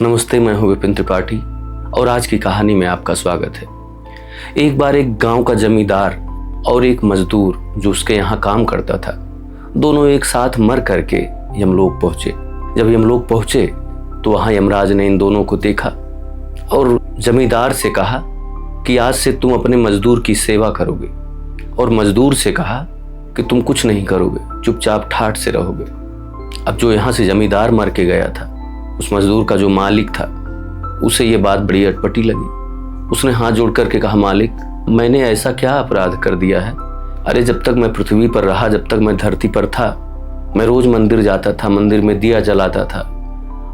नमस्ते, मैं हूँ विपिन त्रिपाठी और आज की कहानी में आपका स्वागत है। एक बार एक गांव का जमींदार और एक मजदूर जो उसके यहाँ काम करता था, दोनों एक साथ मर करके यमलोक पहुँचे। जब यमलोक पहुँचे तो वहाँ यमराज ने इन दोनों को देखा और जमींदार से कहा कि आज से तुम अपने मजदूर की सेवा करोगे, और मजदूर से कहा कि तुम कुछ नहीं करोगे, चुपचाप ठाठ से रहोगे। अब जो यहाँ से जमींदार मर के गया था, उस मजदूर का जो मालिक था, उसे ये बात बड़ी अटपटी लगी। उसने हाथ जोड़ करके कहा, मालिक, मैंने ऐसा क्या अपराध कर दिया है? अरे जब तक मैं पृथ्वी पर रहा, जब तक मैं धरती पर था, मैं रोज मंदिर जाता था, मंदिर में दिया जलाता था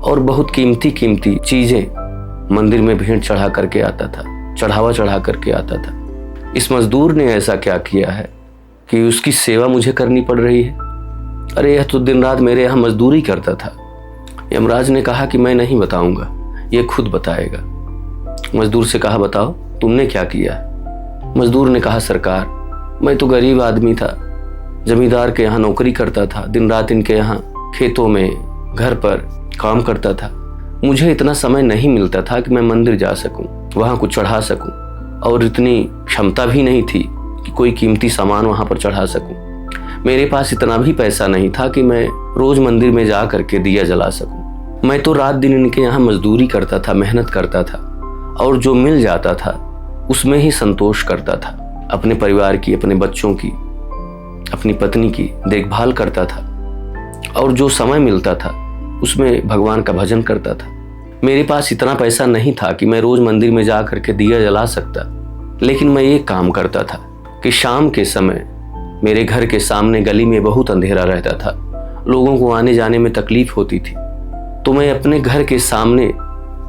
और बहुत कीमती कीमती चीजें मंदिर में भेंट चढ़ा करके आता था, चढ़ावा चढ़ा करके आता था। इस मजदूर ने ऐसा क्या किया है कि उसकी सेवा मुझे करनी पड़ रही है? अरे यह तो दिन रात मेरे यहाँ मजदूरी करता था। यमराज ने कहा कि मैं नहीं बताऊंगा, ये खुद बताएगा। मजदूर से कहा, बताओ तुमने क्या किया है? मजदूर ने कहा, सरकार, मैं तो गरीब आदमी था, जमींदार के यहाँ नौकरी करता था, दिन रात इनके यहाँ खेतों में, घर पर काम करता था। मुझे इतना समय नहीं मिलता था कि मैं मंदिर जा सकूं, वहाँ कुछ चढ़ा सकूं, और इतनी क्षमता भी नहीं थी कि कोई कीमती सामान वहाँ पर चढ़ा सकूं। मेरे पास इतना भी पैसा नहीं था कि मैं रोज मंदिर में जा करके दिया जला सकूं। मैं तो रात दिन इनके यहाँ मजदूरी करता था, मेहनत करता था, और जो मिल जाता था उसमें ही संतोष करता था। अपने परिवार की, अपने बच्चों की, अपनी पत्नी की देखभाल करता था, और जो समय मिलता था उसमें भगवान का भजन करता था। मेरे पास इतना पैसा नहीं था कि मैं रोज मंदिर में जा करके दिया जला सकता, लेकिन मैं ये काम करता था कि शाम के समय मेरे घर के सामने गली में बहुत अंधेरा रहता था, लोगों को आने जाने में तकलीफ होती थी, तो मैं अपने घर के सामने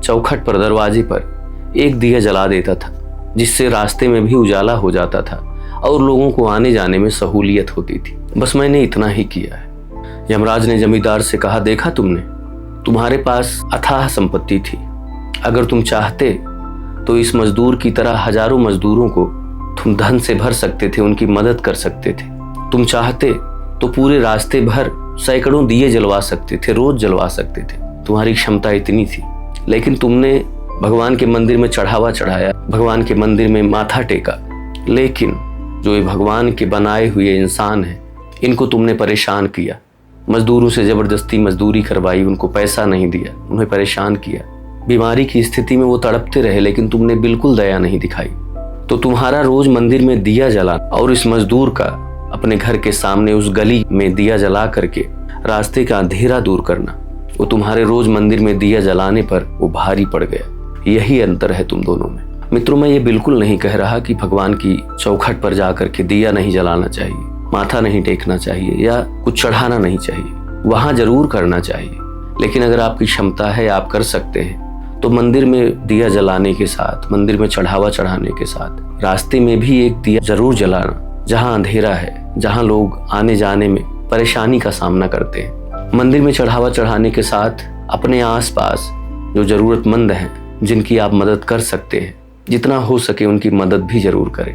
चौखट पर, दरवाजे पर एक दिया जला देता था, जिससे रास्ते में भी उजाला हो जाता था और लोगों को आने जाने में सहूलियत होती थी। बस मैंने इतना ही किया है। यमराज ने जमींदार से कहा, देखा तुमने, तुम्हारे पास अथाह संपत्ति थी, अगर तुम चाहते तो इस मजदूर की तरह हजारों मजदूरों को तुम धन से भर सकते थे, उनकी मदद कर सकते थे। तुम चाहते तो पूरे रास्ते भर सैकड़ों दिए जलवा सकते थे, रोज जलवा सकते थे, तुम्हारी क्षमता इतनी थी। लेकिन तुमने भगवान के मंदिर में चढ़ावा चढ़ाया, भगवान के मंदिर में माथा टेका, लेकिन जो ये भगवान के बनाए हुए इंसान हैं, इनको तुमने परेशान किया। मजदूरों से जबरदस्ती मजदूरी करवाई, उनको पैसा नहीं दिया, उन्हें परेशान किया। बीमारी की स्थिति में वो तड़पते रहे, लेकिन तुमने बिल्कुल दया नहीं दिखाई। तो तुम्हारा रोज मंदिर में दिया जलाना और इस मजदूर का अपने घर के सामने उस गली में दिया जला करके रास्ते का अंधेरा दूर करना, वो तुम्हारे रोज मंदिर में दिया जलाने पर वो भारी पड़ गया। यही अंतर है तुम दोनों में। मित्रों, मैं ये बिल्कुल नहीं कह रहा कि भगवान की चौखट पर जा करके दिया नहीं जलाना चाहिए, माथा नहीं टेकना चाहिए, या कुछ चढ़ाना नहीं चाहिए। वहां जरूर करना चाहिए, लेकिन अगर आपकी क्षमता है, आप कर सकते हैं, तो मंदिर में दिया जलाने के साथ, मंदिर में चढ़ावा चढ़ाने के साथ, रास्ते में भी एक दिया जरूर जलाना, जहां अंधेरा है, जहां लोग आने जाने में परेशानी का सामना करते हैं। मंदिर में चढ़ावा चढ़ाने के साथ अपने आसपास जो जरूरतमंद हैं, जिनकी आप मदद कर सकते हैं, जितना हो सके उनकी मदद भी जरूर करें।